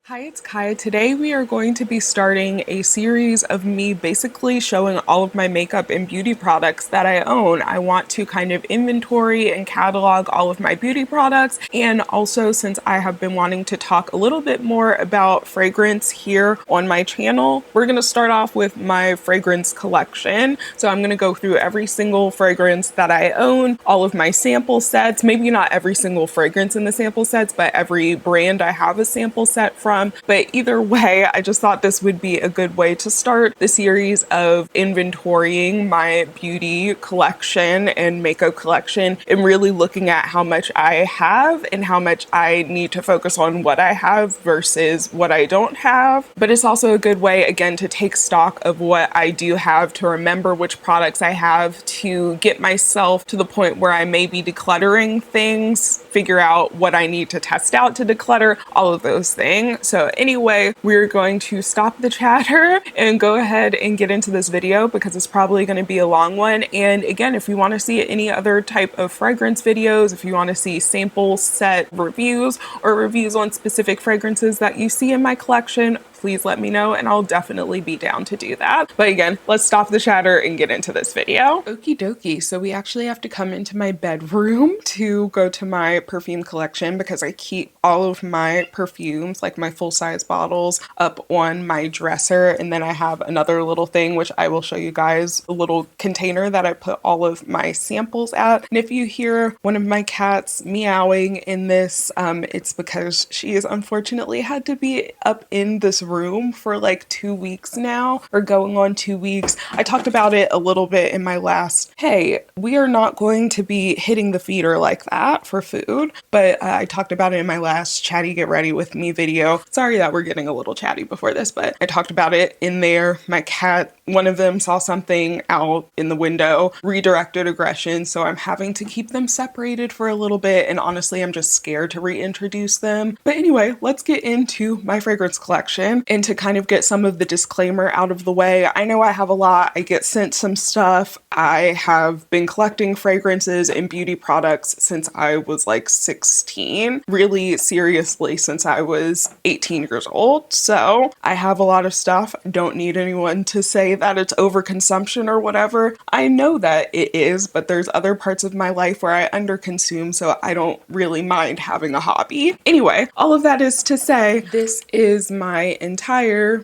Hi, it's Kaya. Today we are going to be starting a series of me basically showing all of my makeup and beauty products that I own. I want to kind of inventory and catalog all of my beauty products, and also since I have been wanting to talk a little bit more about fragrance here on my channel, we're going to start off with my fragrance collection. So I'm going to go through every single fragrance that I own, all of my sample sets, maybe not every single fragrance in the sample sets, but every brand I have a sample set from. But either way, I just thought this would be a good way to start the series of inventorying my beauty collection and makeup collection and really looking at how much I have and how much I need to focus on what I have versus what I don't have. But it's also a good way, again, to take stock of what I do have, to remember which products I have, to get myself to the point where I may be decluttering things, figure out what I need to test out to declutter, all of those things. So anyway, we're going to stop the chatter and go ahead and get into this video because it's probably going to be a long one. And again, if you want to see any other type of fragrance videos, if you want to see sample set reviews or reviews on specific fragrances that you see in my collection, please let me know and I'll definitely be down to do that. But again, let's stop the chatter and get into this video. Okie dokie, so we actually have to come into my bedroom to go to my perfume collection because I keep all of my perfumes, like my full-size bottles, up on my dresser, and then I have another little thing which I will show you guys, a little container that I put all of my samples at. And if you hear one of my cats meowing in this, it's because she has unfortunately had to be up in this room for like 2 weeks now, or going on 2 weeks. I talked about it a little bit in my last, hey, we are not going to be hitting the feeder like that for food, but I talked about it in my last chatty get ready with me video. Sorry that we're getting a little chatty before this, but I talked about it in there. My cat, one of them saw something out in the window, redirected aggression, so I'm having to keep them separated for a little bit, and honestly I'm just scared to reintroduce them. But anyway, let's get into my fragrance collection. And to kind of get some of the disclaimer out of the way, I know I have a lot. I get sent some stuff. I have been collecting fragrances and beauty products since I was like 16, really seriously since I was 18 years old. So I have a lot of stuff. I don't need anyone to say that it's overconsumption or whatever. I know that it is, but there's other parts of my life where I underconsume, so I don't really mind having a hobby. Anyway, all of that is to say, this is my entire,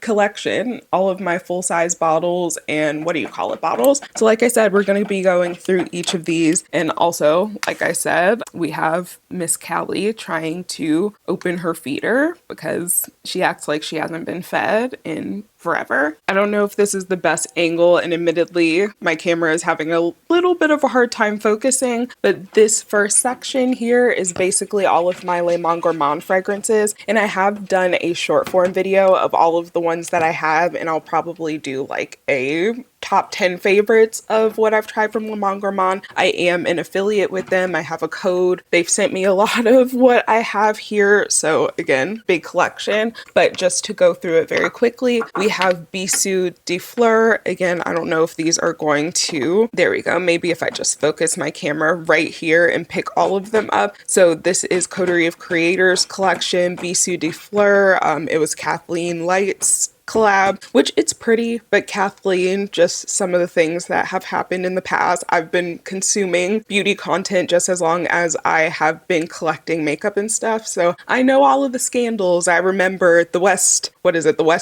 collection, all of my full-size bottles and bottles. So like I said, we're going to be going through each of these, and also, like I said, we have Miss Kayali trying to open her feeder because she acts like she hasn't been fed in forever. I don't know if this is the best angle, and admittedly my camera is having a little bit of a hard time focusing, but this first section here is basically all of my Monde Gourmand fragrances, and I have done a short form video of all of the ones that I have, and I'll probably do like a top 10 favorites of what I've tried from Monde Gourmand. I am an affiliate with them. I have a code. They've sent me a lot of what I have here. So again, big collection, but just to go through it very quickly, we have Bisous de Flur. Again, I don't know if these are going to, there we go. Maybe if I just focus my camera right here and pick all of them up. So this is Coterie of Creators collection, Bisous de Flur. It was Kathleen Light's collab, which it's pretty, but Kathleen, just some of the things that have happened in the past. I've been consuming beauty content just as long as I have been collecting makeup and stuff, so I know all of the scandals. I remember the West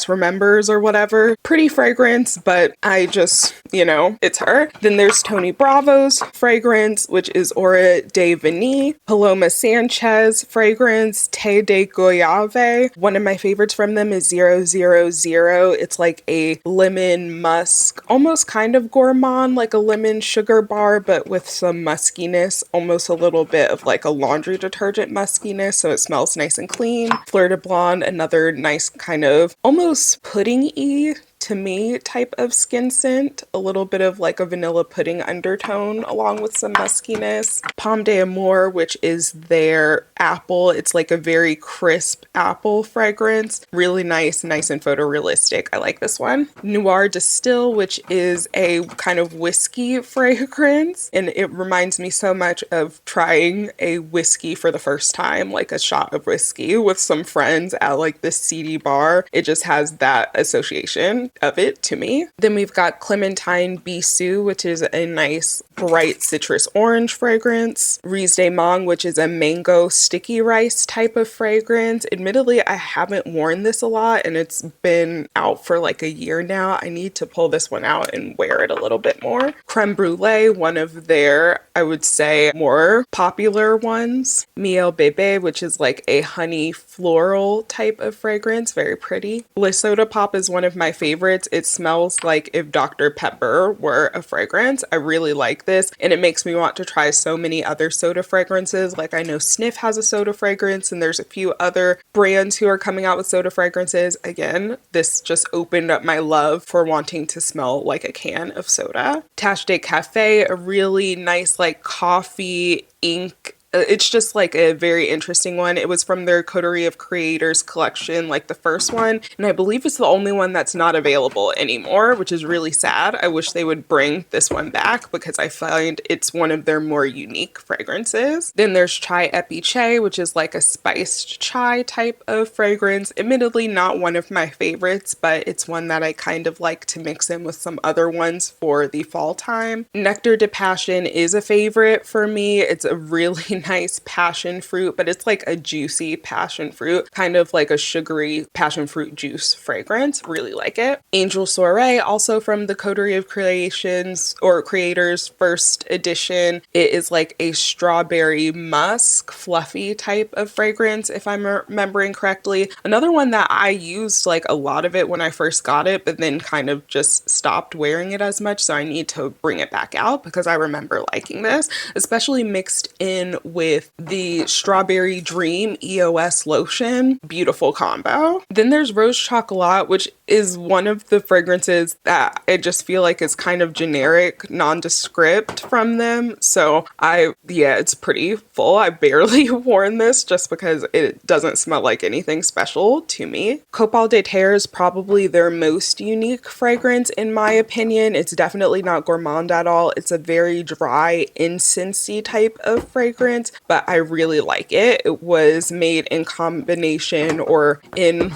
Remembers or whatever. Pretty fragrance, but I just, it's her. Then there's Tony Bravo's fragrance, which is Aura de Vanille. Paloma Sanchez fragrance, Té de Goyave. One of my favorites from them is 000. It's like a lemon musk, almost kind of gourmand, like a lemon sugar bar, but with some muskiness, almost a little bit of like a laundry detergent muskiness, so it smells nice and clean. Fleur de Blonde, another nice kind of almost pudding-y to me type of skin scent, a little bit of like a vanilla pudding undertone along with some muskiness. Pomme d'Amour, which is their apple. It's like a very crisp apple fragrance. Really nice and photorealistic. I like this one. Noir Distill, which is a kind of whiskey fragrance, and it reminds me so much of trying a whiskey for the first time, like a shot of whiskey with some friends at like this seedy bar. It just has that association of it to me. Then we've got Clementine Bisou, which is a nice bright citrus orange fragrance. Riz de Mang, which is a mango sticky rice type of fragrance. Admittedly, I haven't worn this a lot and it's been out for like a year now. I need to pull this one out and wear it a little bit more. Creme Brulee, one of their, I would say, more popular ones. Miel Bébé, which is like a honey floral type of fragrance, very pretty. Le Soda Pop is one of my favorites. It smells like if Dr. Pepper were a fragrance. I really like this, and it makes me want to try so many other soda fragrances. Like I know Snif has a soda fragrance, and there's a few other brands who are coming out with soda fragrances. Again, this just opened up my love for wanting to smell like a can of soda. Tache de Café, a really nice like coffee ink. It's just like a very interesting one. It was from their Coterie of Creators collection, like the first one. And I believe it's the only one that's not available anymore, which is really sad. I wish they would bring this one back because I find it's one of their more unique fragrances. Then there's Chai Epiche, which is like a spiced chai type of fragrance. Admittedly, not one of my favorites, but it's one that I kind of like to mix in with some other ones for the fall time. Nectar de Passion is a favorite for me. It's a really nice passion fruit, but it's like a juicy passion fruit, kind of like a sugary passion fruit juice fragrance. Really like it. Angel Soiree, also from the Coterie of Creations or Creators first edition. It is like a strawberry musk, fluffy type of fragrance, if I'm remembering correctly. Another one that I used like a lot of it when I first got it, but then kind of just stopped wearing it as much. So I need to bring it back out because I remember liking this, especially mixed in with the Strawberry Dream EOS lotion. Beautiful combo. Then there's Rose Chocolat, which is one of the fragrances that I just feel like is kind of generic, nondescript from them. So it's pretty full. I barely worn this just because it doesn't smell like anything special to me. Copal de Terre is probably their most unique fragrance in my opinion. It's definitely not gourmand at all. It's a very dry, incensey type of fragrance, but I really like it. It was made in combination or in,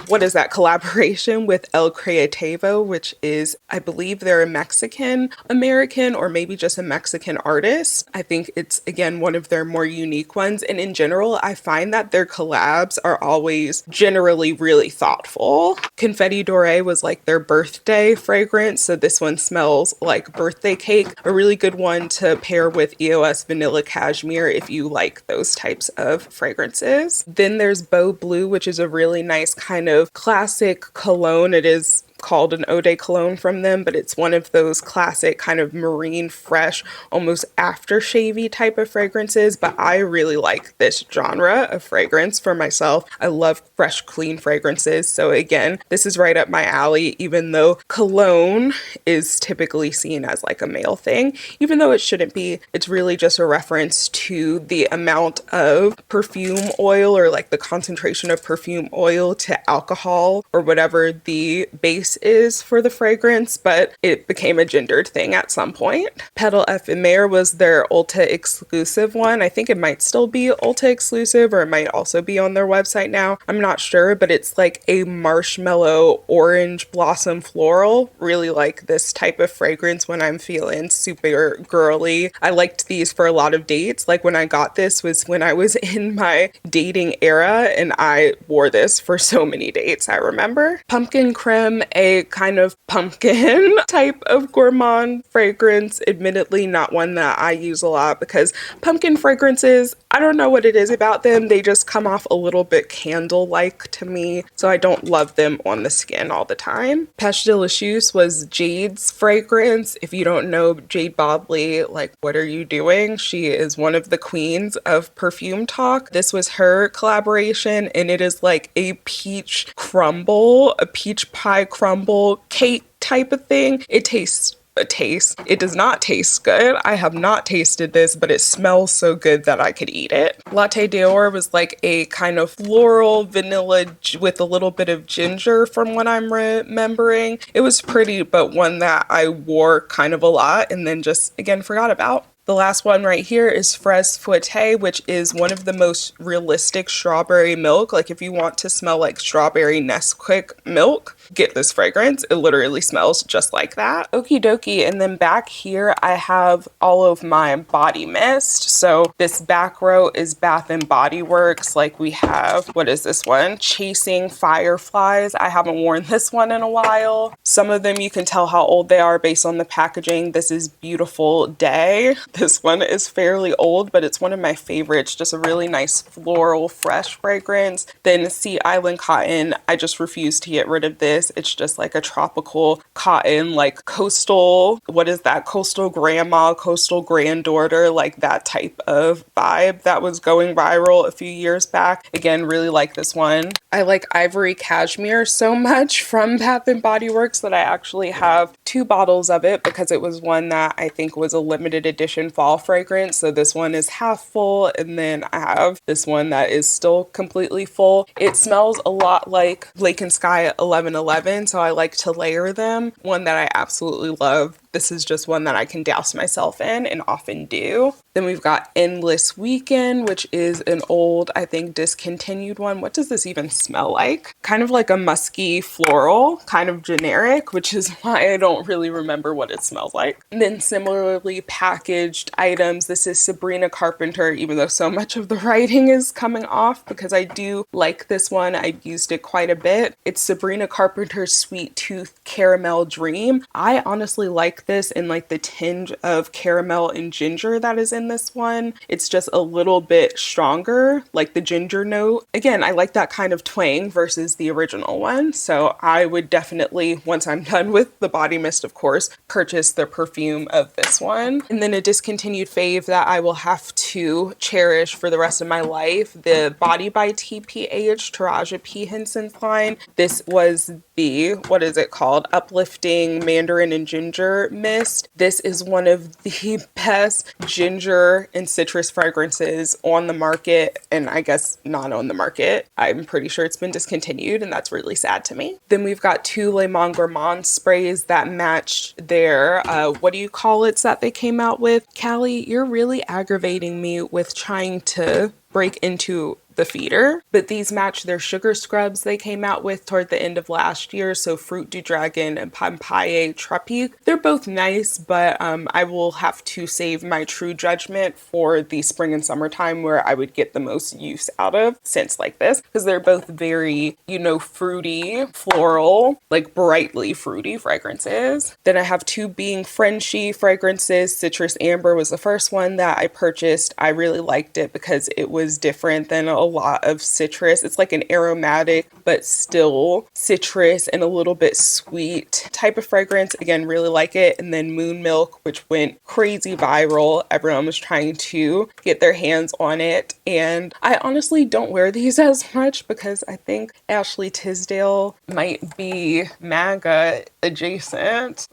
collaboration with El Creativo, which is, I believe they're a Mexican American or maybe just a Mexican artist. I think it's, again, one of their more unique ones. And in general, I find that their collabs are always generally really thoughtful. Confetti Doré was like their birthday fragrance. So this one smells like birthday cake. A really good one to pair with EOS Vanilla Cashmere if you like those types of fragrances. Then there's Beau Blue, which is a really nice kind of classic cologne. It is called an eau de cologne from them, but it's one of those classic kind of marine fresh, almost aftershavey type of fragrances. But I really like this genre of fragrance for myself. I love fresh, clean fragrances. So again, this is right up my alley, even though cologne is typically seen as like a male thing, even though it shouldn't be. It's really just a reference to the amount of perfume oil or like the concentration of perfume oil to alcohol or whatever the base is for the fragrance, but it became a gendered thing at some point. Petal Ephemer was their Ulta exclusive one. I think it might still be Ulta exclusive, or it might also be on their website now. I'm not sure, but it's like a marshmallow orange blossom floral. Really like this type of fragrance when I'm feeling super girly. I liked these for a lot of dates. Like when I got this was when I was in my dating era, and I wore this for so many dates, I remember. Pumpkin Creme, a kind of pumpkin type of gourmand fragrance. Admittedly, not one that I use a lot because pumpkin fragrances, I don't know what it is about them. They just come off a little bit candle-like to me, so I don't love them on the skin all the time. Pêche de la Chaise was Jade's fragrance. If you don't know Jade Bodley, like, what are you doing? She is one of the queens of perfume talk. This was her collaboration, and it is like a peach crumble, a peach pie crumble cake type of thing. It tastes a taste. It does not taste good. I have not tasted this, but it smells so good that I could eat it. Latte d'Or was like a kind of floral vanilla with a little bit of ginger from what I'm remembering. It was pretty, but one that I wore kind of a lot and then just again forgot about. The last one right here is Fraise Fouettée, which is one of the most realistic strawberry milk. Like if you want to smell like strawberry Nesquik milk, get this fragrance. It literally smells just like that. Okie dokie. And then back here, I have all of my body mist. So this back row is Bath and Body Works. Like we have, what is this one? Chasing Fireflies. I haven't worn this one in a while. Some of them you can tell how old they are based on the packaging. This is Beautiful Day. This one is fairly old, but it's one of my favorites. Just a really nice floral, fresh fragrance. Then Sea Island Cotton. I just refuse to get rid of this. It's just like a tropical cotton, like coastal, what is that? Coastal grandma, coastal granddaughter, like that type of vibe that was going viral a few years back. Again, really like this one. I like Ivory Cashmere so much from Bath and Body Works that I actually have 2 bottles of it because it was one that I think was a limited edition fall fragrance. So this one is half full, and then I have this one that is still completely full. It smells a lot like Lake and Sky 1111, so I like to layer them. One that I absolutely love. This is just one that I can douse myself in and often do. Then we've got Endless Weekend, which is an old, I think, discontinued one. What does this even smell like? Kind of like a musky floral, kind of generic, which is why I don't really remember what it smells like. And then similarly packaged items. This is Sabrina Carpenter, even though so much of the writing is coming off because I do like this one. I've used it quite a bit. It's Sabrina Carpenter's Sweet Tooth Caramel Dream. I honestly like this in like the tinge of caramel and ginger that is in this one. It's just a little bit stronger, like the ginger note. Again, I like that kind of twang versus the original one. So I would definitely, once I'm done with the body mist, of course, purchase the perfume of this one. And then a discontinued fave that I will have to cherish for the rest of my life, the Body by TPH Taraji P. Henson's line. This was the, what is it called? Uplifting Mandarin and Ginger Mist. This is one of the best ginger and citrus fragrances on the market, and I guess not on the market. I'm pretty sure it's been discontinued, and that's really sad to me. Then we've got 2 Le Monde Gourmand sprays that matched their, what do you call it that they came out with? Callie, you're really aggravating me with trying to break into the feeder, but these match their sugar scrubs they came out with toward the end of last year. So Fruit du Dragon and Pampaye Tropique. They're both nice, but I will have to save my true judgment for the spring and summertime where I would get the most use out of scents like this, because they're both very, you know, fruity, floral, like brightly fruity fragrances. Then I have 2 Being Frenchy fragrances. Citrus Amber was the first one that I purchased. I really liked it because it was different than a lot of citrus. It's like an aromatic, but still citrus and a little bit sweet type of fragrance. Again, really like it. And then Moon Milk, which went crazy viral. Everyone was trying to get their hands on it. And I honestly don't wear these as much because I think Ashley Tisdale might be MAGA adjacent.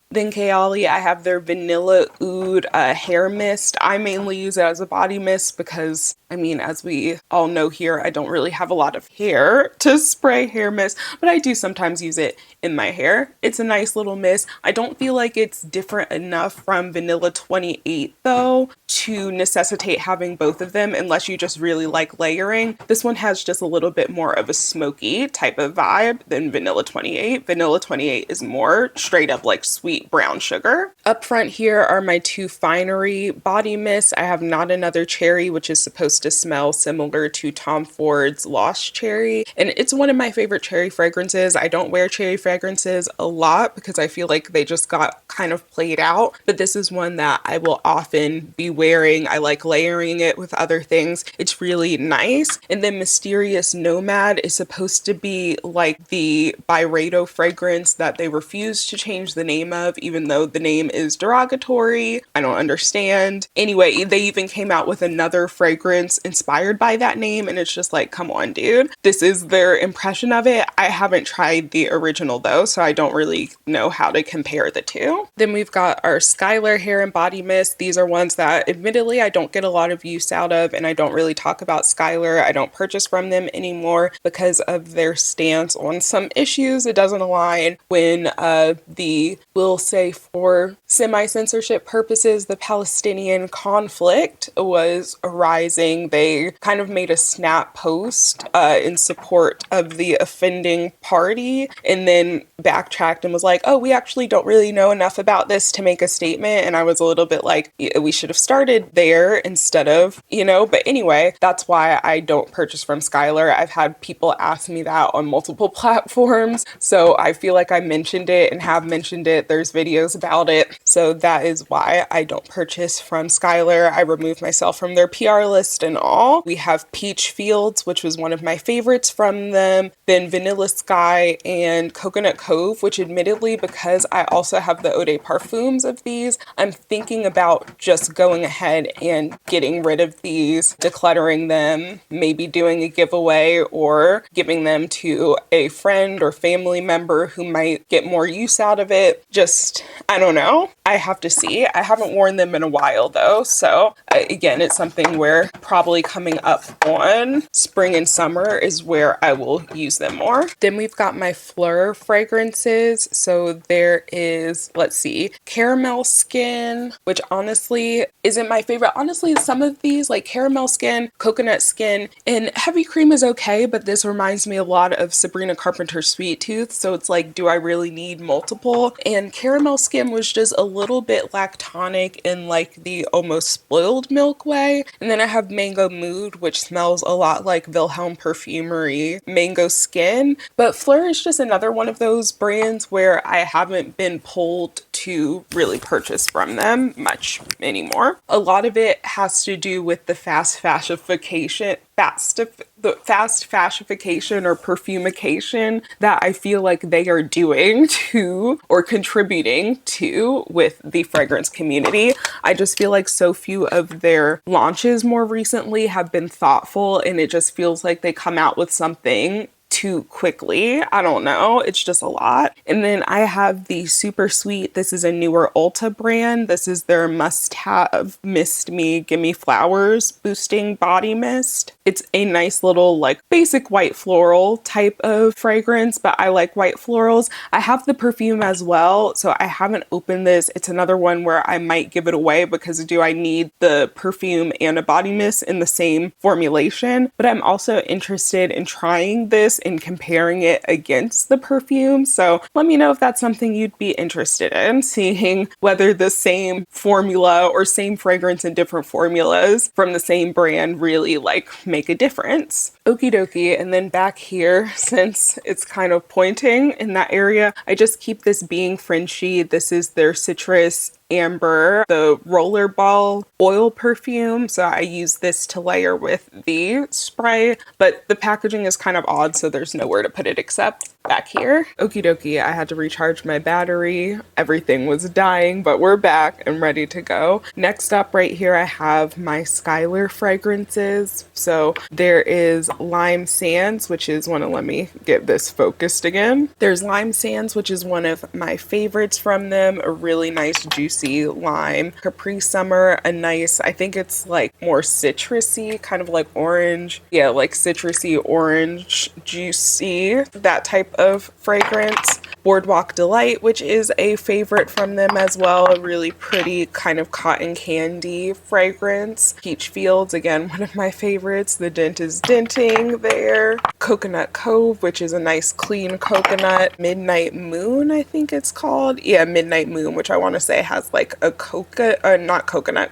Then Kayali, I have their Vanilla Oud hair mist. I mainly use it as a body mist because, I mean, as we all know here, I don't really have a lot of hair to spray hair mist, but I do sometimes use it in my hair. It's a nice little mist. I don't feel like it's different enough from Vanilla 28 though to necessitate having both of them unless you just really like layering. This one has just a little bit more of a smoky type of vibe than Vanilla 28. Vanilla 28 is more straight up like sweet brown sugar. Up front here are my 2 Finery body mists. I have Not Another Cherry, which is supposed to smell similar to Tom Ford's Lost Cherry, and it's one of my favorite cherry fragrances. I don't wear cherry fragrances a lot because I feel like they just got kind of played out, but this is one that I will often be wearing. I like layering it with other things. It's really nice. And then Mysterious Nomad is supposed to be like the Byredo fragrance that they refused to change the name of of, even though the name is derogatory. I don't understand. Anyway, they even came out with another fragrance inspired by that name, and it's just like, come on, dude. This is their impression of it. I haven't tried the original though, so I don't really know how to compare the two. Then we've got our Skylar hair and body mist. These are ones that admittedly I don't get a lot of use out of, and I don't really talk about Skylar. I don't purchase from them anymore because of their stance on some issues. It doesn't align when we'll say for semi-censorship purposes, the Palestinian conflict was arising. They kind of made a snap post in support of the offending party, and then backtracked and was like, oh, we actually don't really know enough about this to make a statement. And I was a little bit like, yeah, we should have started there instead of, but anyway, that's why I don't purchase from Skylar. I've had people ask me that on multiple platforms, so I feel like I mentioned it and have mentioned it. There's videos about it, so that is why I don't purchase from Skylar. I remove myself from their PR list and all. We have Peach Fields, which was one of my favorites from them, then Vanilla Sky and Coconut Cove, which admittedly, because I also have the Eau de Parfums of these, I'm thinking about just going ahead and getting rid of these, decluttering them, maybe doing a giveaway or giving them to a friend or family member who might get more use out of it. Just, I don't know. I have to see. I haven't worn them in a while though, so again, it's something where probably coming up on spring and summer is where I will use them more. Then we've got my Flur fragrances. So there is, let's see, Caramel Skin, which honestly isn't my favorite. Honestly, some of these, like Caramel Skin, Coconut Skin, and Heavy Cream is okay, but this reminds me a lot of Sabrina Carpenter's Sweet Tooth, so it's like, do I really need multiple? And Caramel Skin was just a little bit lactonic in like the almost spoiled milk way. And then I have Mango Mood, which smells a lot like Wilhelm Perfumery Mango Skin. But Fleur is just another one of those brands where I haven't been pulled to really purchase from them much anymore. A lot of it has to do with the fast fashification or perfumication that I feel like they are doing to or contributing to with the fragrance community. I just feel like so few of their launches more recently have been thoughtful, and it just feels like they come out with something too quickly. I don't know. It's just a lot. And then I have the Super Sweet. This is a newer Ulta brand. This is their must-have Mist Me Gimme Flowers Boosting Body Mist. It's a nice little like basic white floral type of fragrance, but I like white florals. I have the perfume as well, so I haven't opened this. It's another one where I might give it away because do I need the perfume and a body mist in the same formulation? But I'm also interested in trying this and comparing it against the perfume. So let me know if that's something you'd be interested in, seeing whether the same formula or same fragrance in different formulas from the same brand really like make a difference. Okie dokie. And then back here, since it's kind of pointing in that area, I just keep this being Frenchy. This is their Citrus Amber, the rollerball oil perfume. So I use this to layer with the spray, but the packaging is kind of odd, so there's nowhere to put it except back here. Okie dokie, I had to recharge my battery. Everything was dying, but we're back and ready to go. Next up right here, I have my Skylar fragrances. So there is Lime Sands, which is one of, let me get this focused again. There's Lime Sands, which is one of my favorites from them. A really nice juicy lime. Capri Summer, a nice, I think it's like more citrusy, kind of like orange. Yeah, like citrusy, orange, juicy, that type of fragrance. Boardwalk Delight, which is a favorite from them as well. A really pretty kind of cotton candy fragrance. Peach Fields, again, one of my favorites. The dent is denting there. Coconut Cove, which is a nice clean coconut. Midnight Moon, I think it's called. Yeah, Midnight Moon, which I want to say has like a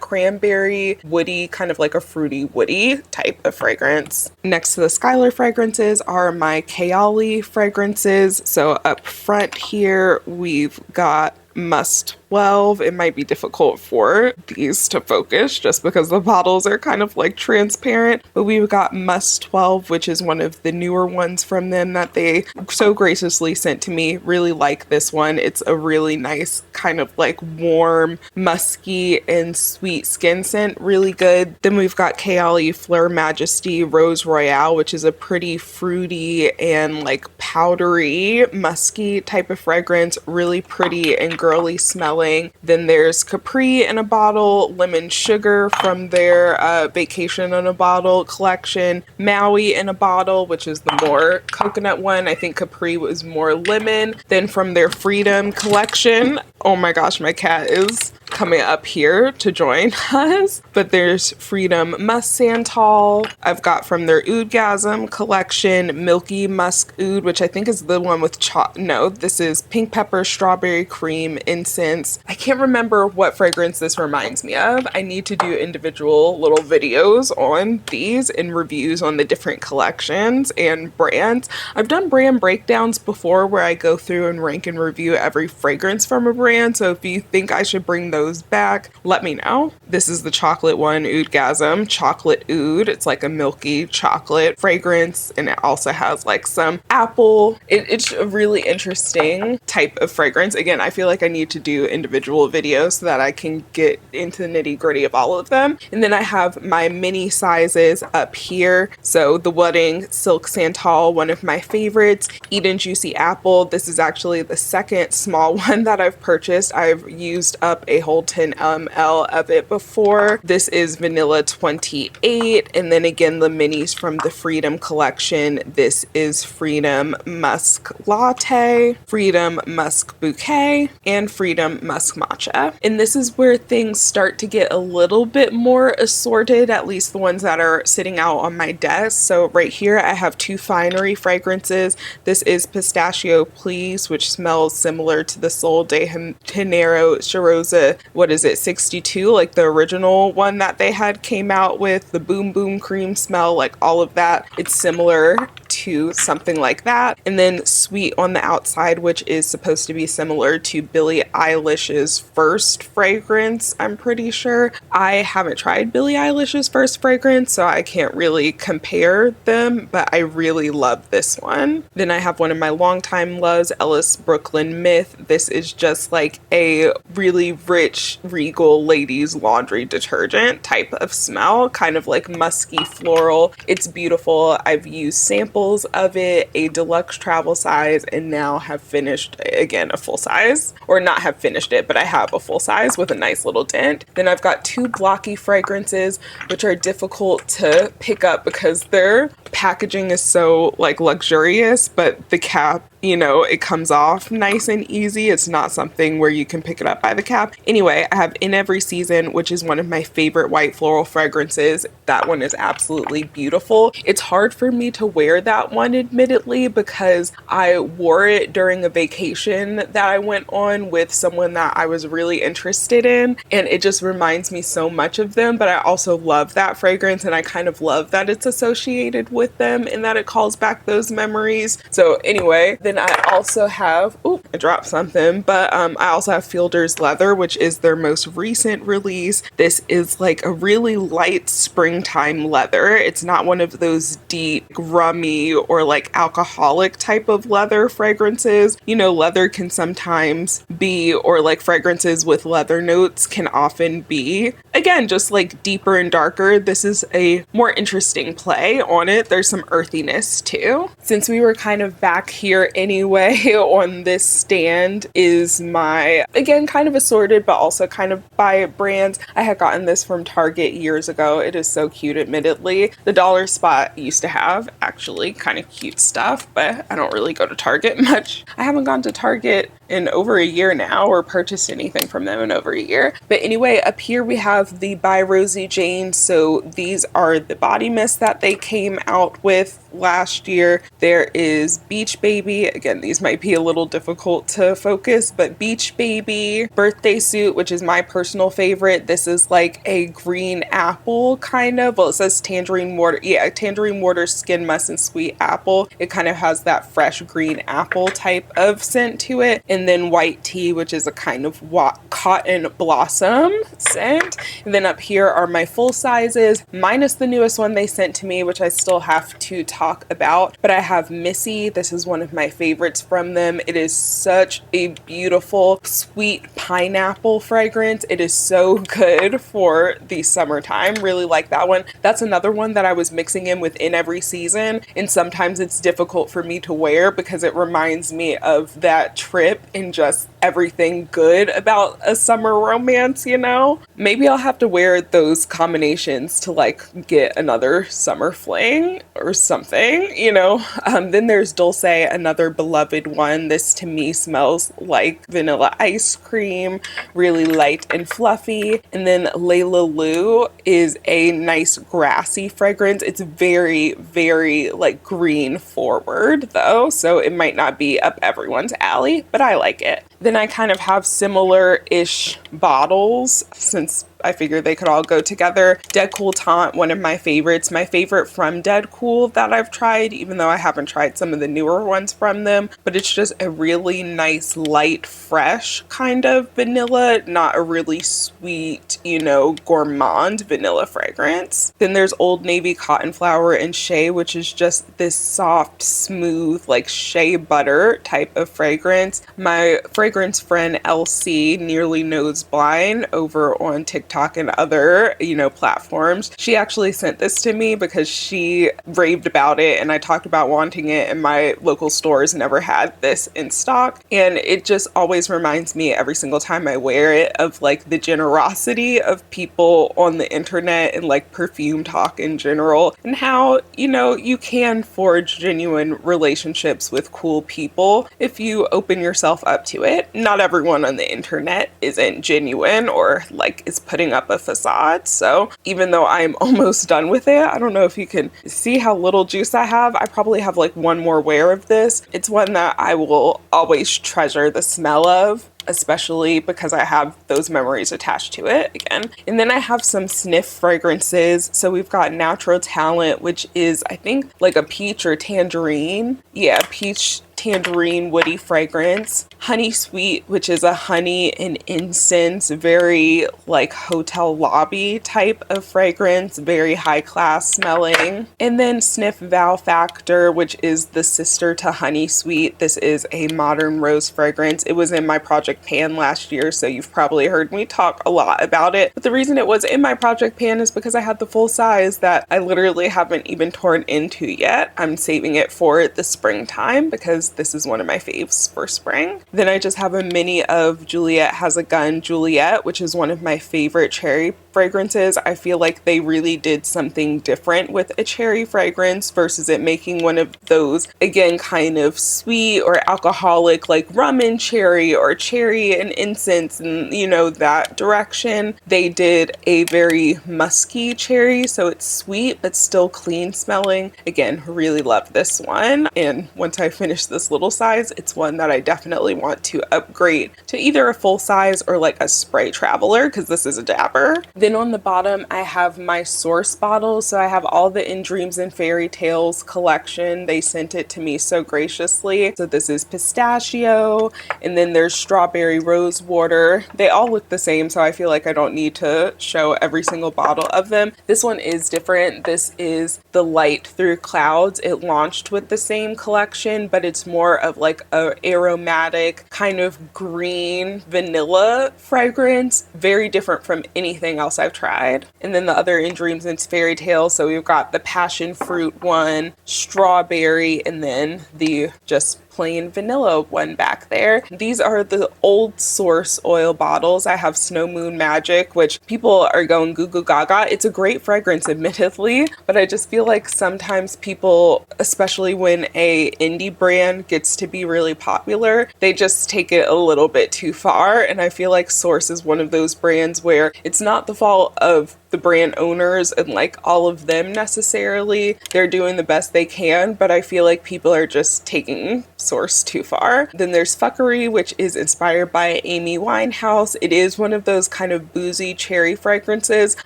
cranberry, woody, kind of like a fruity woody type of fragrance. Next to the Skylar fragrances are my Kayali fragrances. So up front here, we've got Must 12. It might be difficult for these to focus just because the bottles are kind of like transparent, but we've got Must 12, which is one of the newer ones from them that they so graciously sent to me. Really like this one. It's a really nice kind of like warm, musky and sweet skin scent. Really good. Then we've got Kayali Flur Majesty Rose Royale, which is a pretty fruity and like powdery, musky type of fragrance. Really pretty and girly smelling. Then there's Capri in a bottle, Lemon Sugar from their Vacation in a Bottle collection, Maui in a bottle, which is the more coconut one. I think Capri was more lemon. Then from their Freedom collection, oh my gosh, my cat is coming up here to join us. But there's Freedom Musk Santal. I've got from their Oudgasm collection, Milky Musk Oud, which I think is the one with no, this is Pink Pepper, Strawberry Cream, Incense. I can't remember what fragrance this reminds me of. I need to do individual little videos on these and reviews on the different collections and brands. I've done brand breakdowns before where I go through and rank and review every fragrance from a brand. So if you think I should bring those back, let me know. This is the chocolate one, Oudgasm Chocolate Oud. It's like a milky chocolate fragrance, and it also has like some apple. It's a really interesting type of fragrance. Again, I feel like I need to do individual videos so that I can get into the nitty gritty of all of them. And then I have my mini sizes up here. So the Wedding Silk Santal, one of my favorites. Eden Juicy Apple. This is actually the second small one that I've purchased. I've used up a whole 10 ml of it before. This is Vanilla 28. And then again, the minis from the Freedom collection. This is Freedom Musk Latte, Freedom Musk Bouquet, and Freedom Musk Matcha. And this is where things start to get a little bit more assorted, at least the ones that are sitting out on my desk. So right here, I have two finery fragrances. This is Pistachio Please, which smells similar to the Sol de Janeiro Charoza, what is it, 62, like the original one that they had came out with, the Boom Boom Cream smell, like all of that. It's similar to something like that. And then Sweet on the outside, which is supposed to be similar to Billie Eilish's first fragrance, I'm pretty sure. I haven't tried Billie Eilish's first fragrance, so I can't really compare them, but I really love this one. Then I have one of my longtime loves, Ellis Brooklyn Myth. This is just like a really rich, regal ladies laundry detergent type of smell, kind of like musky floral. It's beautiful. I've used samples of it, a deluxe travel size, and now have finished, again, a full size, or not have finished it, but I have a full size with a nice little dent. Then I've got two blocky fragrances, which are difficult to pick up because their packaging is so like luxurious, but the cap, you know, it comes off nice and easy. It's not something where you can pick it up by the cap. Anyway, I have In Every Season, which is one of my favorite white floral fragrances. That one is absolutely beautiful. It's hard for me to wear that one, admittedly, because I wore it during a vacation that I went on with someone that I was really interested in, and it just reminds me so much of them. But I also love that fragrance, and I kind of love that it's associated with them and that it calls back those memories. So anyway, then I also have, I dropped something, but I also have Fielder's Leather, which is their most recent release. This is like a really light springtime leather. It's not one of those deep, rummy, or like alcoholic type of leather fragrances. You know, leather can sometimes be, or like fragrances with leather notes can often be, again, just like deeper and darker. This is a more interesting play on it. There's some earthiness too. Since we were kind of back here anyway, on this stand is my, again, kind of assorted, but also kind of by brands. I had gotten this from Target years ago. It is so cute, admittedly. The dollar spot used to have actually kind of cute stuff, but I don't really go to Target much. I haven't gone to Target in over a year now, or purchased anything from them in over a year. But anyway, up here we have the by Rosie Jane. So these are the body mists that they came out with last year. There is Beach Baby. Again, these might be a little difficult to focus, but Beach Baby, Birthday Suit, which is my personal favorite. This is like a green apple kind of, well, it says tangerine water. Yeah, tangerine water, skin musk, and sweet apple. It kind of has that fresh green apple type of scent to it. And then White Tea, which is a kind of cotton blossom scent. And then up here are my full sizes, minus the newest one they sent to me, which I still have to talk about. But I have Missy. This is one of my favorites from them. It is such a beautiful, sweet pineapple fragrance. It is so good for the summertime. Really like that one. That's another one that I was mixing in within every season, and sometimes it's difficult for me to wear because it reminds me of that trip and just everything good about a summer romance, you know? Maybe I'll have to wear those combinations to like get another summer fling or something, you know? Then there's Dulce, another beloved one. This to me smells like vanilla ice cream, really light and fluffy. And then Layla Lou is a nice grassy fragrance. It's very, very like green forward though, so it might not be up everyone's alley, but I like it. Then I kind of have similar-ish bottles since I figured they could all go together. Dead Cool Taunt, one of my favorites. My favorite from Dead Cool that I've tried, even though I haven't tried some of the newer ones from them. But it's just a really nice, light, fresh kind of vanilla, not a really sweet, you know, gourmand vanilla fragrance. Then there's Old Navy Cotton Flower and Shea, which is just this soft, smooth, like shea butter type of fragrance. My fragrance friend LC, Nearly Nose Blind, over on TikTok and other, you know, platforms, she actually sent this to me because she raved about it, and I talked about wanting it, and my local stores never had this in stock. And it just always reminds me every single time I wear it of like the generosity of people on the internet and like perfume talk in general, and how, you know, you can forge genuine relationships with cool people if you open yourself up to it. Not everyone on the internet isn't genuine or like is putting up a facade. So even though I'm almost done with it, I don't know if you can see how little juice I have. I probably have like one more wear of this. It's one that I will always treasure the smell of, especially because I have those memories attached to it again. And then I have some Snif fragrances. So we've got Natural Talent, which is I think like a peach or tangerine. Yeah, peach tangerine woody fragrance. Honey Sweet, which is a honey and incense, very like hotel lobby type of fragrance, very high class smelling. And then Snif Vow Factor, which is the sister to Honey Sweet. This is a modern rose fragrance. It was in my Project Pan last year, so you've probably heard me talk a lot about it. But the reason it was in my Project Pan is because I had the full size that I literally haven't even torn into yet. I'm saving it for the springtime because this is one of my faves for spring. Then I just have a mini of Juliet Has a Gun Juliet, which is one of my favorite cherry fragrances. I feel like they really did something different with a cherry fragrance versus it making one of those, again, kind of sweet or alcoholic like rum and cherry or cherry and incense and, you know, that direction. They did a very musky cherry, so it's sweet but still clean smelling. Again, really love this one. And once I finish this little size, it's one that I definitely want to upgrade to either a full size or like a spray traveler because this is a dabber. Then on the bottom, I have my Source bottles. So I have all the In Dreams and Fairy Tales collection. They sent it to me so graciously. So this is pistachio, and then there's strawberry rose water. They all look the same, so I feel like I don't need to show every single bottle of them. This one is different. This is the Light Through Clouds. It launched with the same collection, but it's more of like a aromatic kind of green vanilla fragrance. Very different from anything else I've tried. And then the other In Dreams and Fairy Tales. So we've got the passion fruit one, strawberry, and then the just plain vanilla one back there. These are the old Source oil bottles. I have Snow Moon Magic, which people are going goo goo gaga. It's a great fragrance, admittedly, but I just feel like sometimes people, especially when a indie brand gets to be really popular, they just take it a little bit too far. And I feel like Source is one of those brands where it's not the fault of the brand owners and like all of them necessarily. They're doing the best they can, but I feel like people are just taking Source too far. Then there's Fuckery, which is inspired by Amy Winehouse. It is one of those kind of boozy cherry fragrances,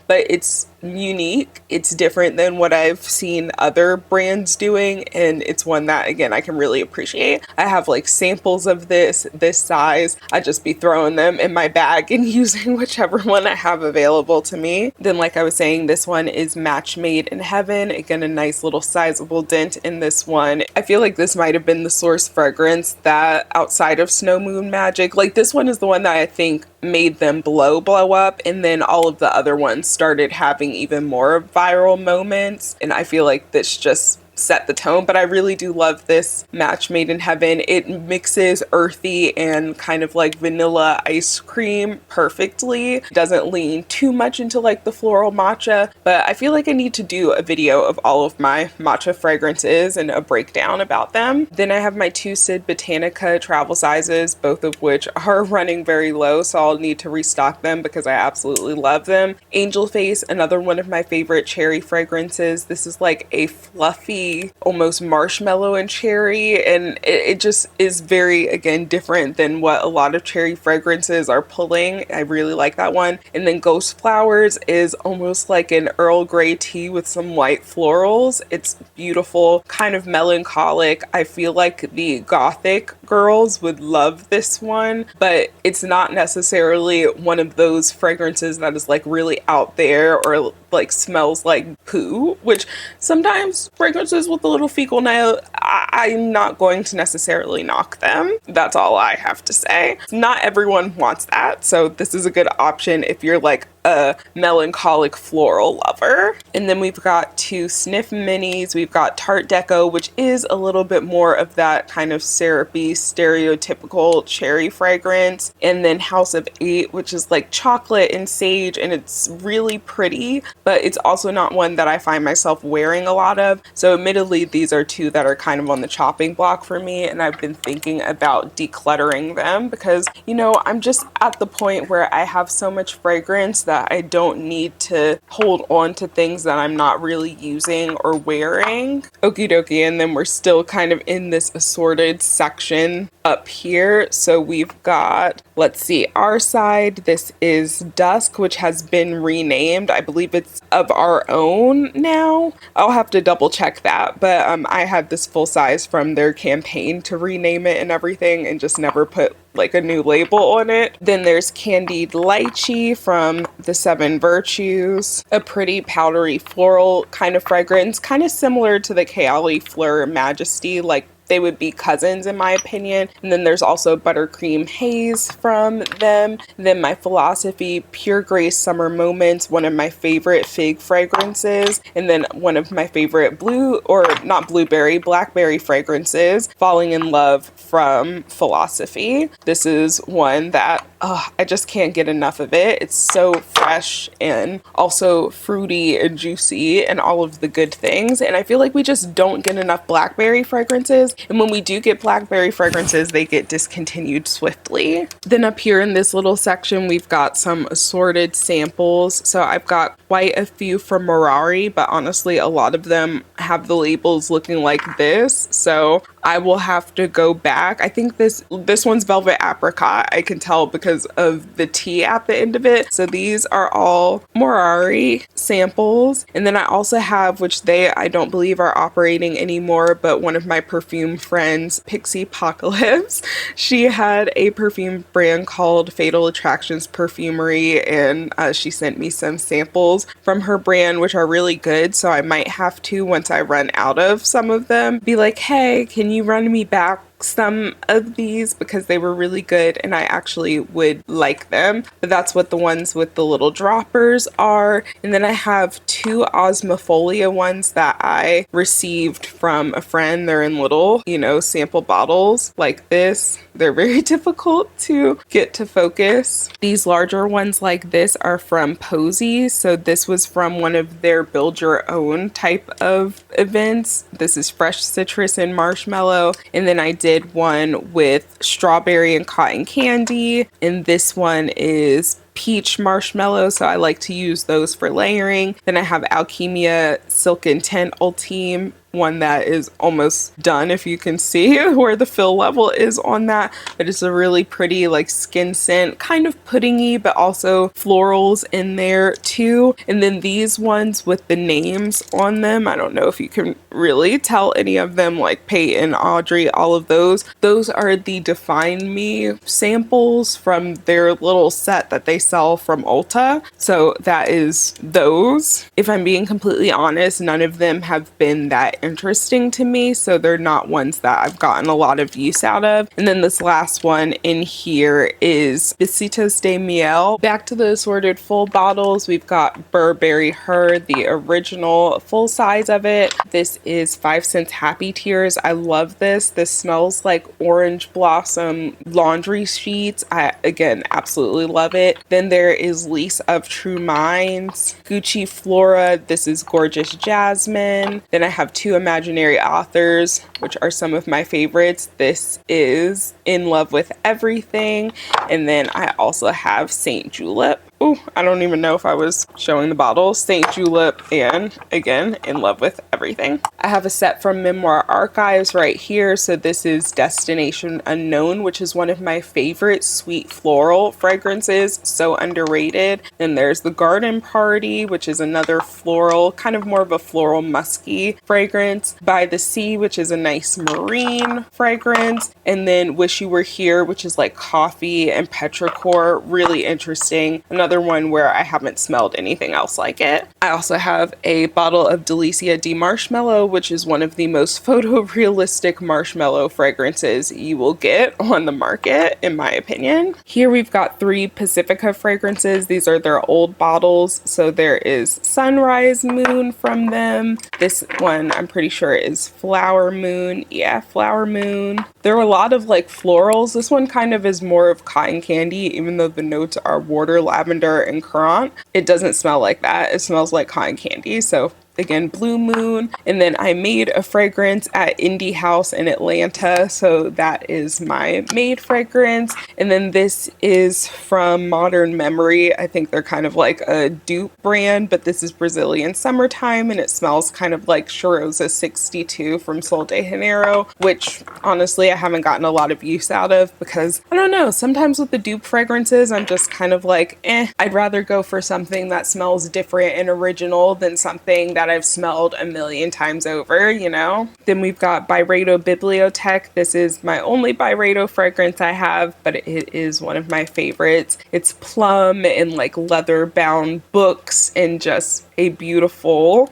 but it's unique. It's different than what I've seen other brands doing, and it's one that, again, I can really appreciate. I have like samples of this size. I just be throwing them in my bag and using whichever one I have available to me. Then, like I was saying, this one is Match Made in Heaven. Again, a nice little sizable dent in this one. I feel like this might have been the Source fragrance that, outside of Snow Moon Magic, like this one is the one that I think made them blow up, and then all of the other ones started having even more viral moments, and I feel like this just set the tone. But I really do love this Match Made in Heaven. It mixes earthy and kind of like vanilla ice cream perfectly. Doesn't lean too much into like the floral matcha, but I feel like I need to do a video of all of my matcha fragrances and a breakdown about them. Then I have my 2 Sid Botanica travel sizes, both of which are running very low, so I'll need to restock them because I absolutely love them. Angel Face, another one of my favorite cherry fragrances. This is like a fluffy, almost marshmallow and cherry, and it just is very, again, different than what a lot of cherry fragrances are pulling. I really like that one. And then Ghost Flowers is almost like an Earl Grey tea with some white florals. It's beautiful, kind of melancholic. I feel like the gothic girls would love this one, but it's not necessarily one of those fragrances that is like really out there or like smells like poo, which sometimes fragrances with a little fecal note, I'm not going to necessarily knock them. That's all I have to say. Not everyone wants that, so this is a good option if you're like a melancholic floral lover. And then we've got 2 Snif minis. We've got Tarte Deco, which is a little bit more of that kind of syrupy, stereotypical cherry fragrance. And then House of 8, which is like chocolate and sage, and it's really pretty, but it's also not one that I find myself wearing a lot of. So admittedly, these are 2 that are kind of on the chopping block for me, and I've been thinking about decluttering them because, you know, I'm just at the point where I have so much fragrance that I don't need to hold on to things that I'm not really using or wearing. Okie dokie, and then we're still kind of in this assorted section up here. So we've got, let's see, our side, this is Dusk, which has been renamed. I believe it's of our own now. I'll have to double check that, but I had this full size from their campaign to rename it and everything, and just never put like a new label on it. Then there's Candied Lychee from the 7 Virtues, a pretty powdery floral kind of fragrance, kind of similar to the Kayali Flur Majesty, like they would be cousins in my opinion. And then there's also Buttercream Haze from them. Then my Philosophy Pure Grace Summer Moments, one of my favorite fig fragrances. And then one of my favorite blackberry fragrances, Falling in Love from Philosophy. This is one that I just can't get enough of it. It's so fresh and also fruity and juicy and all of the good things. And I feel like we just don't get enough blackberry fragrances. And when we do get blackberry fragrances, they get discontinued swiftly. Then up here in this little section, we've got some assorted samples. So I've got quite a few from Merari, but honestly, a lot of them have the labels looking like this. So I will have to go back. I think this one's Velvet Apricot. I can tell because of the T at the end of it. So these are all Merari samples. And then I also have, which I don't believe are operating anymore, but one of my perfume friends, Pixie Apocalypse, she had a perfume brand called Fatal Attractions Perfumery, and she sent me some samples from her brand, which are really good. So I might have to, once I run out of some of them, be like, hey, can you run me back some of these because they were really good and I actually would like them. But that's what the ones with the little droppers are. And then I have 2 Osmofolia ones that I received from a friend. They're in little, sample bottles like this. They're very difficult to get to focus. These larger ones like this are from Posy. So this was from one of their build your own type of events. This is fresh citrus and marshmallow. And then I did one with strawberry and cotton candy. And this one is peach marshmallow, so I like to use those for layering. Then I have Alchemia Silken Tint Ultime, one that is almost done, if you can see where the fill level is on that. But it's a really pretty like skin scent, kind of puddingy, but also florals in there too. And then these ones with the names on them, I don't know if you can really tell any of them, like Peyton, Audrey, all of those. Those are the Define Me samples from their little set that they sell from Ulta. So that is those. If I'm being completely honest, none of them have been that interesting to me, so they're not ones that I've gotten a lot of use out of. And then this last one in here is Besitos de Miel. Back to the assorted full bottles, we've got Burberry Her, the original full size of it. This is 5 cents Happy Tears. I love this. This smells like orange blossom laundry sheets. I, again, absolutely love it. Then there is Lease of True Minds, Gucci Flora. This is Gorgeous Jasmine. Then I have two imaginary authors, which are some of my favorites. This is In Love with Everything. And then I also have Saint Julep. Oh, I don't even know if I was showing the bottles. Saint Julep and, again, In Love with Everything. I have a set from Memoir Archives right here. So this is Destination Unknown, which is one of my favorite sweet floral fragrances. So underrated. Then there's the Garden Party, which is another floral, kind of more of a floral musky fragrance. By the Sea, which is a nice marine fragrance. And then Wish You Were Here, which is like coffee and petrichor. Really interesting. Another one where I haven't smelled anything else like it. I also have a bottle of Delicia de Marshmallow, which is one of the most photorealistic marshmallow fragrances you will get on the market, in my opinion. Here we've got 3 Pacifica fragrances. These are their old bottles. So there is Sunrise Moon from them. This one I'm pretty sure is Flower Moon. Yeah, Flower Moon. There are a lot of like florals. This one kind of is more of cotton candy, even though the notes are water, lavender, and currant. It doesn't smell like that. It smells like cotton candy. So again, Blue Moon. And then I made a fragrance at Indie House in Atlanta. So that is my made fragrance. And then this is from Modern Memory. I think they're kind of like a dupe brand, but this is Brazilian Summertime, and it smells kind of like Cheirosa 62 from Sol de Janeiro, which honestly I haven't gotten a lot of use out of because I don't know, sometimes with the dupe fragrances, I'm just kind of like, I'd rather go for something that smells different and original than something that I've smelled a million times over, you know? Then we've got Byredo Bibliotech. This is my only Byredo fragrance I have, but it is one of my favorites. It's plum and like leather bound books and just a beautiful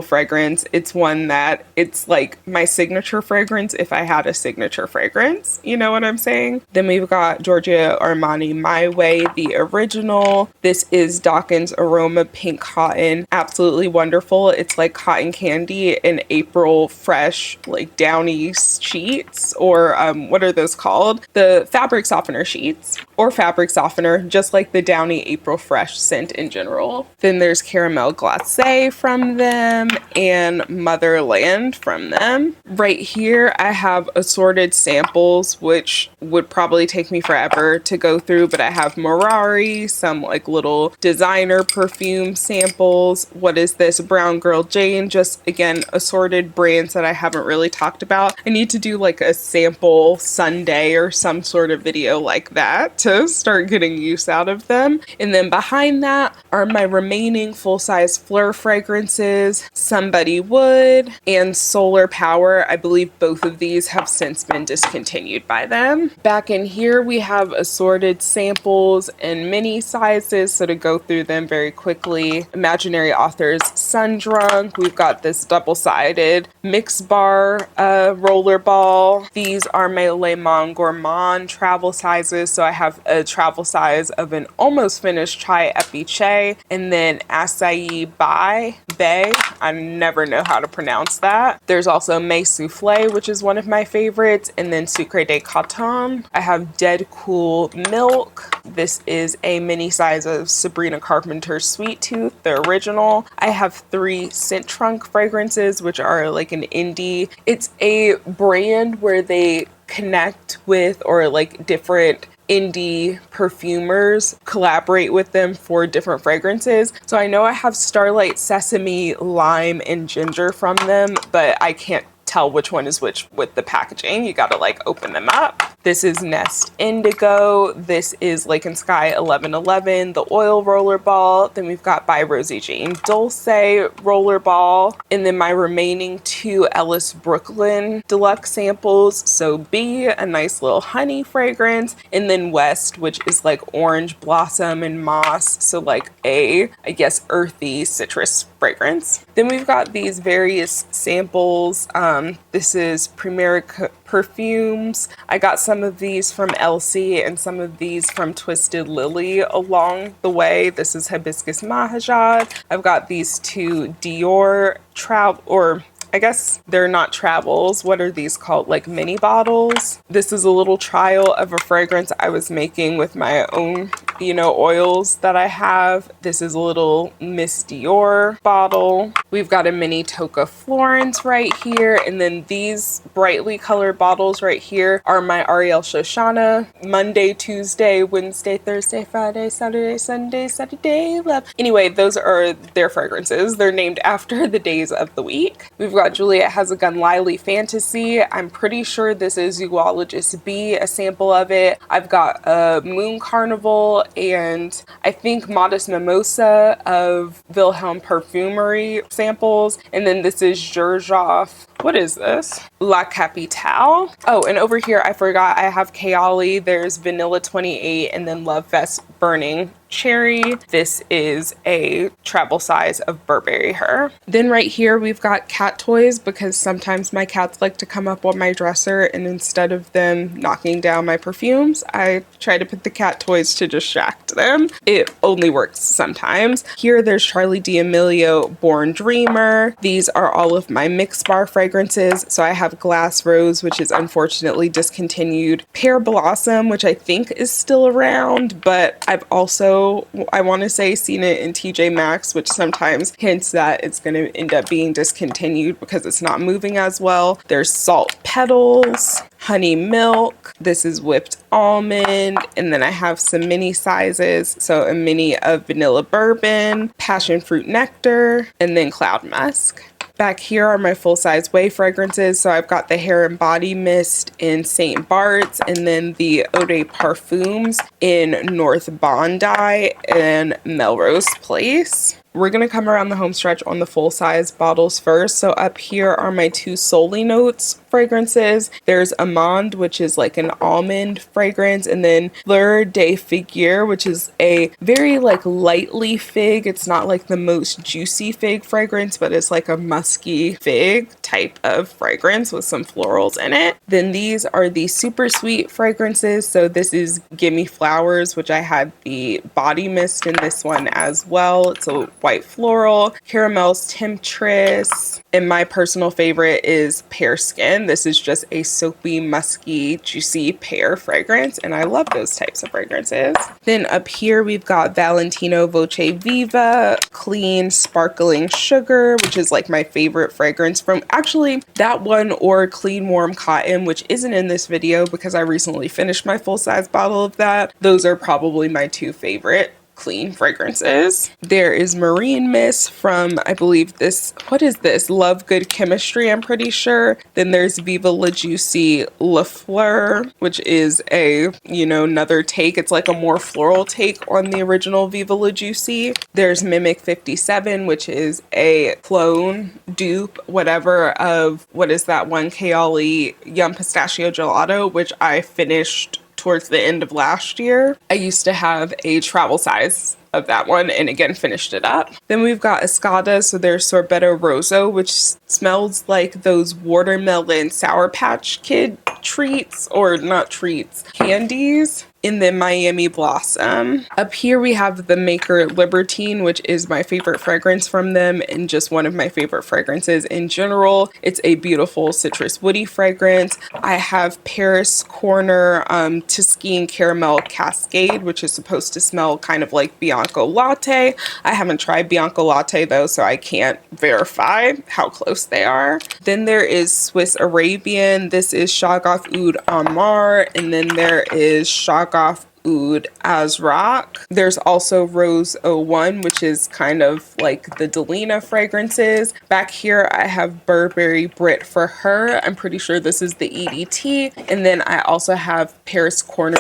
fragrance. It's one that it's like my signature fragrance if I had a signature fragrance, you know what I'm saying? Then we've got Giorgio Armani My Way, the original. This is Dawkins Aroma Pink Cotton. Absolutely wonderful. It's like cotton candy and April Fresh, like downy sheets, or what are those called? The fabric softener sheets, or fabric softener, just like the downy April Fresh scent in general. Then there's Caramel Glacé from them and Motherland from them. Right here I have assorted samples, which would probably take me forever to go through, but I have Morari, some like little designer perfume samples. What is this? Brown Girl Jane, just again assorted brands that I haven't really talked about. I need to do like a sample Sunday or some sort of video like that to start getting use out of them. And then behind that are my remaining full-size Flur fragrances, Somebody Would and Solar Power. I believe both of these have since been discontinued by them. Back in here we have assorted samples and mini sizes, so to go through them very quickly. Imaginary Authors Sun Drunk. We've got this double-sided Mixbar roller ball. These are my Monde Gourmand travel sizes, so I have a travel size of an almost finished Chai Epiche, and then Acai Bay. I never know how to pronounce that. There's also May Souffle, which is one of my favorites, and then Sucre de Coton. I have Dead Cool Milk. This is a mini size of Sabrina Carpenter Sweet Tooth, the original. I have 3 Scent Trunk fragrances, which are like an indie. It's a brand where they connect with, or like different indie perfumers collaborate with them for different fragrances. So I know I have Starlight Sesame, Lime, and Ginger from them, but I can't tell which one is which with the packaging. You gotta like open them up. This is Nest Indigo. This is Lake and Sky 1111, the oil roller ball. Then we've got by Rosie Jane Dulce roller ball. And then my remaining 2 Ellis Brooklyn deluxe samples. So B, a nice little honey fragrance. And then West, which is like orange blossom and moss. So like a, I guess, earthy citrus fragrance. Then we've got these various samples. This is Perfumes. I got some of these from Elsie and some of these from Twisted Lily along the way. This is Hibiscus Mahajad. I've got these 2 Dior I guess they're not travels. What are these called? Like mini bottles. This is a little trial of a fragrance I was making with my own, oils that I have. This is a little Miss Dior bottle. We've got a mini Toca Florence right here. And then these brightly colored bottles right here are my Ariel Shoshana Monday, Tuesday, Wednesday, Thursday, Friday, Saturday, Sunday, Saturday, love. Anyway, those are their fragrances. They're named after the days of the week. We've got Juliet Has a Gun Lily Fantasy. I'm pretty sure this is Zoologist B, a sample of it. I've got a Moon Carnival and I think Modest Mimosa of Wilhelm Perfumery samples. And then this is Xerjoff. What is this? La Capitale. Oh, and over here, I forgot I have Kayali. There's Vanilla 28 and then Love Vest Burning Cherry. This is a travel size of Burberry Her. Then right here, we've got cat toys because sometimes my cats like to come up on my dresser and instead of them knocking down my perfumes, I try to put the cat toys to distract them. It only works sometimes. Here, there's Charlie D'Amelio Born Dreamer. These are all of my Mixbar fragrances. So I have Glass Rose, which is unfortunately discontinued. Pear Blossom, which I think is still around, but I've also, I want to say, seen it in TJ Maxx, which sometimes hints that it's going to end up being discontinued because it's not moving as well. There's Salt Petals, Honey Milk. This is Whipped Almond. And then I have some mini sizes. So a mini of Vanilla Bourbon, Passion Fruit Nectar, and then Cloud Musk. Back here are my full-size Whey fragrances. So I've got the Hair and Body Mist in St. Bart's and then the Eau de Parfums in North Bondi and Melrose Place. We're going to come around the home stretch on the full-size bottles first. So up here are my 2 Solely Notes fragrances. There's Amande, which is like an almond fragrance, and then Fleur de Figure, which is a very like lightly fig. It's not like the most juicy fig fragrance, but it's like a musky fig type of fragrance with some florals in it. Then these are the super sweet fragrances. So this is Gimme Flowers, which I had the body mist in this one as well. It's a white floral. Caramel's Temptress. And my personal favorite is Pear Skin. This is just a soapy, musky, juicy pear fragrance. And I love those types of fragrances. Then up here, we've got Valentino Voce Viva Clean Sparkling Sugar, which is like my favorite fragrance from actually that one or Clean Warm Cotton, which isn't in this video because I recently finished my full-size bottle of that. Those are probably my 2 favorite clean fragrances. There is Marine Mist from, I believe this, what is this? Love Good Chemistry, I'm pretty sure. Then there's Viva La Juicy La Fleur, which is a, another take. It's like a more floral take on the original Viva La Juicy. There's Mimic 57, which is a clone, dupe, whatever, of, what is that one? Kayali Yum Pistachio Gelato, which I finished towards the end of last year. I used to have a travel size of that one and again finished it up. Then we've got Escada, so there's Sorbetto Rosso, which smells like those watermelon Sour Patch Kid treats, or not treats, candies. In the Miami Blossom. Up here we have the Maker Libertine, which is my favorite fragrance from them and just one of my favorite fragrances in general. It's a beautiful citrus woody fragrance. I have Paris Corner Tuscane Caramel Cascade, which is supposed to smell kind of like Bianco Latte. I haven't tried Bianco Latte though, so I can't verify how close they are. Then there is Swiss Arabian. This is Shaggoth Oud Amar, and then there is Shaggoth knockoff Oud as Rock. There's also Rose 01, which is kind of like the Delina fragrances. Back here I have Burberry Brit for Her. I'm pretty sure this is the EDT. And then I also have Paris Corner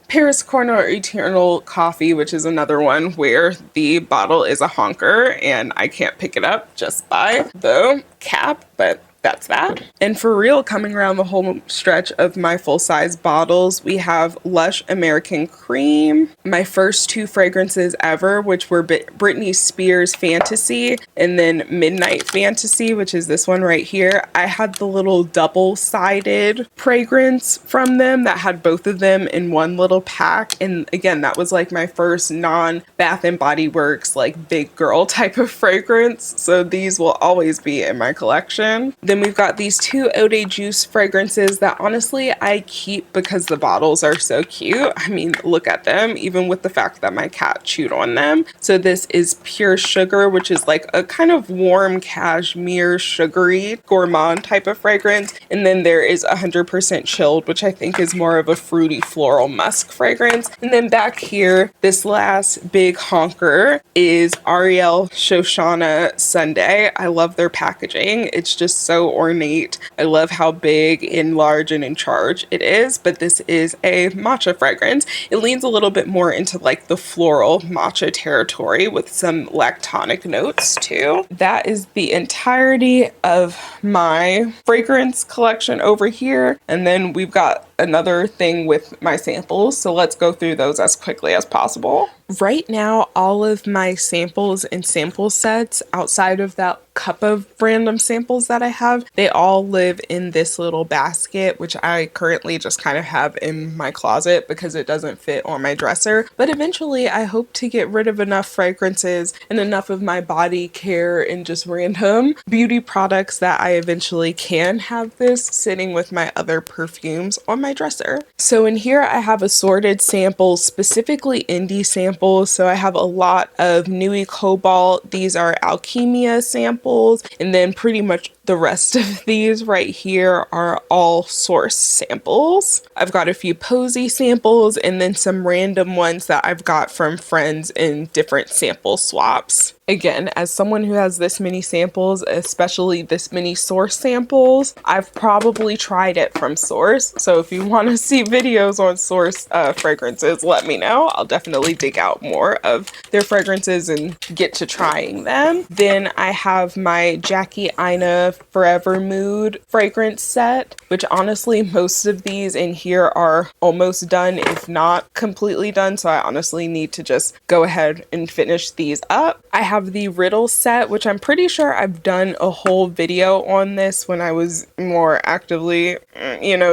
Eternal Coffee, which is another one where the bottle is a honker and I can't pick it up just by the cap, but that's that. And for real, coming around the home stretch of my full-size bottles, we have Lush American Cream, my first 2 fragrances ever, which were Britney Spears Fantasy and then Midnight Fantasy, which is this one right here. I had the little double-sided fragrance from them that had both of them in one little pack. And again, that was like my first non-Bath and Body Works, like big girl type of fragrance. So these will always be in my collection. Then we've got these 2 Eau de Juice fragrances that honestly I keep because the bottles are so cute. I mean, look at them, even with the fact that my cat chewed on them. So this is Pure Sugar, which is like a kind of warm cashmere sugary gourmand type of fragrance. And then there is 100% Chilled, which I think is more of a fruity floral musk fragrance. And then back here, this last big honker is Ariel Shoshana Sunday. I love their packaging. It's just so ornate. I love how big and large and in charge it is, but this is a matcha fragrance. It leans a little bit more into like the floral matcha territory with some lactonic notes too. That is the entirety of my fragrance collection over here. And then we've got another thing with my samples, so let's go through those as quickly as possible. Right now, all of my samples and sample sets outside of that cup of random samples that I have, they all live in this little basket, which I currently just kind of have in my closet because it doesn't fit on my dresser. But eventually I hope to get rid of enough fragrances and enough of my body care and just random beauty products that I eventually can have this sitting with my other perfumes on my dresser. So in here I have assorted samples, specifically indie samples. So I have a lot of Nui Cobalt. These are Alchemia samples. And then pretty much the rest of these right here are all source samples. I've got a few Posy samples and then some random ones that I've got from friends in different sample swaps. Again, as someone who has this many samples, especially this many source samples, I've probably tried it from source. So if you want to see videos on source fragrances, let me know. I'll definitely dig out more of their fragrances and get to trying them. Then I have my Jackie Aina Forever Mood fragrance set, which honestly most of these in here are almost done, if not completely done. So I honestly need to just go ahead and finish these up. I have the Riddle set, which I'm pretty sure I've done a whole video on this when I was more actively,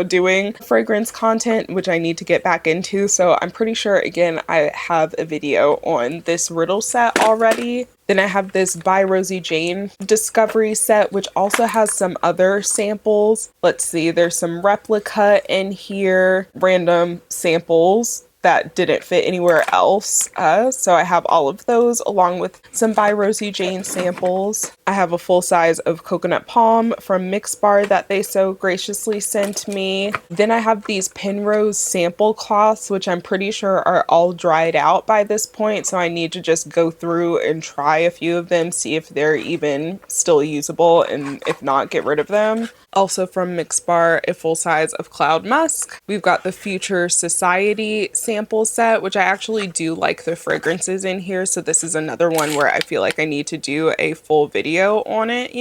doing fragrance content, which I need to get back into. So I'm pretty sure, again, I have a video on this Riddle set already. Then I have this by Rosie Jane Discovery set, which also has some other samples. Let's see, there's some replica in here, random samples that didn't fit anywhere else. So I have all of those along with some by Rosie Jane samples. I have a full size of Coconut Palm from Mixbar that they so graciously sent me. Then I have these Penrose sample cloths, which I'm pretty sure are all dried out by this point. So I need to just go through and try a few of them, see if they're even still usable, and if not, get rid of them. Also from Mixbar, a full size of Cloud Musk. We've got the Future Society sample set, which I actually do like the fragrances in here. So this is another one where I feel like I need to do a full video on it,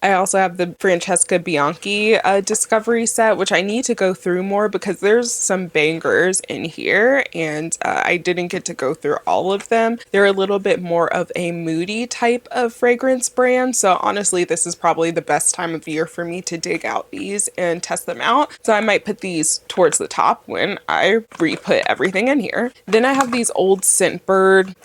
I also have the Francesca Bianchi Discovery set, which I need to go through more because there's some bangers in here and I didn't get to go through all of them. They're a little bit more of a moody type of fragrance brand. So honestly, this is probably the best time of year for me to dig out these and test them out. So I might put these towards the top when I re-put everything in here. Then I have these old Scentbird,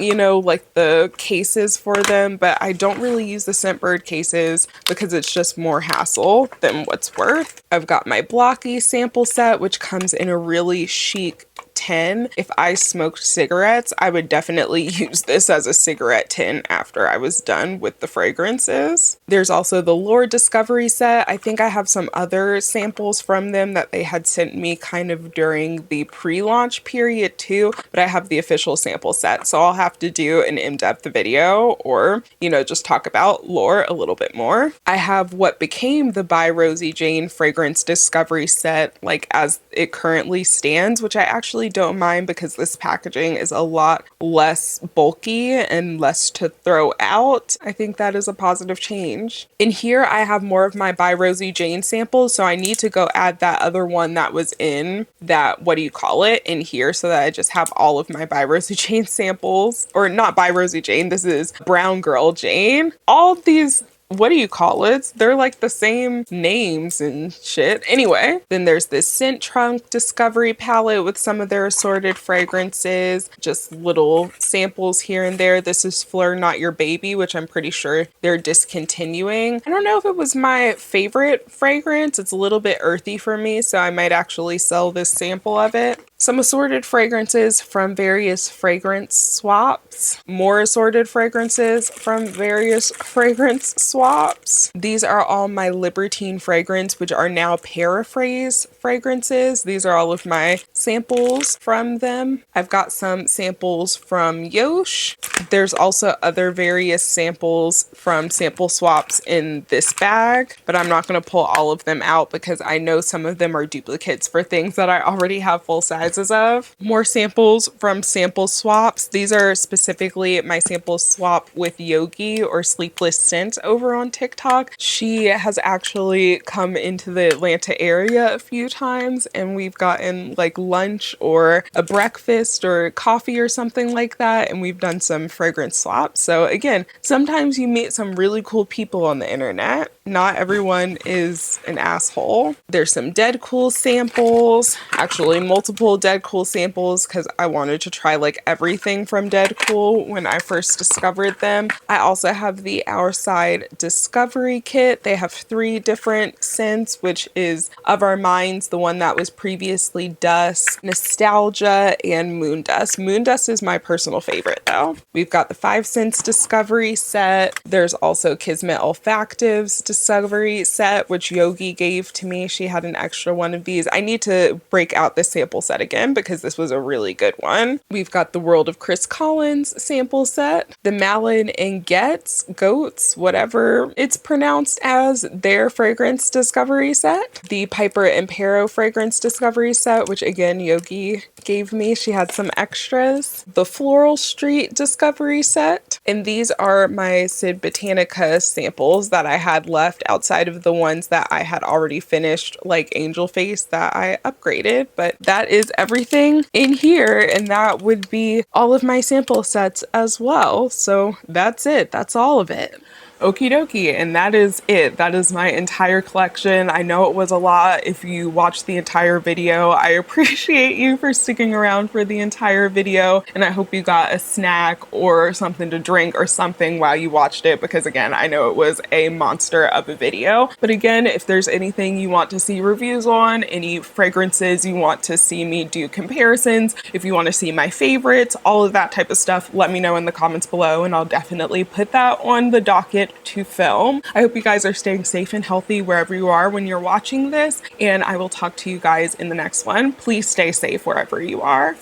like the cases for them, but I don't really use the Scentbird cases because it's just more hassle than what's worth. I've got my Blocky sample set, which comes in a really chic 10. If I smoked cigarettes, I would definitely use this as a cigarette tin after I was done with the fragrances. There's also the Lore Discovery set. I think I have some other samples from them that they had sent me kind of during the pre-launch period too, but I have the official sample set, so I'll have to do an in-depth video or, you know, just talk about Lore a little bit more. I have what became the by Rosie Jane Fragrance Discovery set, like as it currently stands, which I actually don't mind because this packaging is a lot less bulky and less to throw out. I think that is a positive change. In here, I have more of my by Rosie Jane samples, so I need to go add that other one that was in that, what do you call it, in here, so that I just have all of my by Rosie Jane samples, or not by Rosie Jane, this is Brown Girl Jane. All of these, what do you call it? They're like the same names and shit. Anyway, then there's this Scent Trunk Discovery palette with some of their assorted fragrances, just little samples here and there. This is Flur Not Your Baby, which I'm pretty sure they're discontinuing. I don't know if it was my favorite fragrance. It's a little bit earthy for me, so I might actually sell this sample of it. Some assorted fragrances from various fragrance swaps. More assorted fragrances from various fragrance swaps. These are all my Libertine fragrance, which are now Paraphrase fragrances. These are all of my samples from them. I've got some samples from Yosh. There's also other various samples from sample swaps in this bag, but I'm not going to pull all of them out because I know some of them are duplicates for things that I already have full sizes of. More samples from sample swaps. These are specifically my sample swap with Yogi, or Sleepless Scent, over on TikTok. She has actually come into the Atlanta area a few times, and we've gotten like lunch or a breakfast or coffee or something like that, and we've done some fragrance swaps. So again, sometimes you meet some really cool people on the internet. Not everyone is an asshole. There's some Dead Cool samples, actually multiple Dead Cool samples, because I wanted to try like everything from Dead Cool when I first discovered them. I also have the Our Side Discovery Kit. They have 3 different scents, which is Of Our Minds, the one that was previously Dusk, Nostalgia, and Moon Dust. Moon Dust is my personal favorite though. We've got the 5 Scents Discovery set. There's also Kismet Olfactives Discovery set, which Yogi gave to me. She had an extra one of these. I need to break out this sample set again because this was a really good one. We've got the World of Chris Collins sample set, the Malin and Goats, whatever it's pronounced as, their fragrance discovery set, the Piper and Pero fragrance discovery set, which again Yogi gave me. She had some extras. The Floral Street discovery set, and these are my Sid Botanica samples that I had left outside of the ones that I had already finished, like Angel Face, that I upgraded. But that is everything in here, and that would be all of my sample sets as well. So that's it. That's all of it. Okie dokie, and that is it. That is my entire collection. I know it was a lot. If you watched the entire video, I appreciate you for sticking around for the entire video, and I hope you got a snack or something to drink or something while you watched it, because again, I know it was a monster of a video. But again, if there's anything you want to see reviews on, any fragrances you want to see me do comparisons, if you want to see my favorites, all of that type of stuff, let me know in the comments below, and I'll definitely put that on the docket to film. I hope you guys are staying safe and healthy wherever you are when you're watching this, and I will talk to you guys in the next one. Please stay safe wherever you are.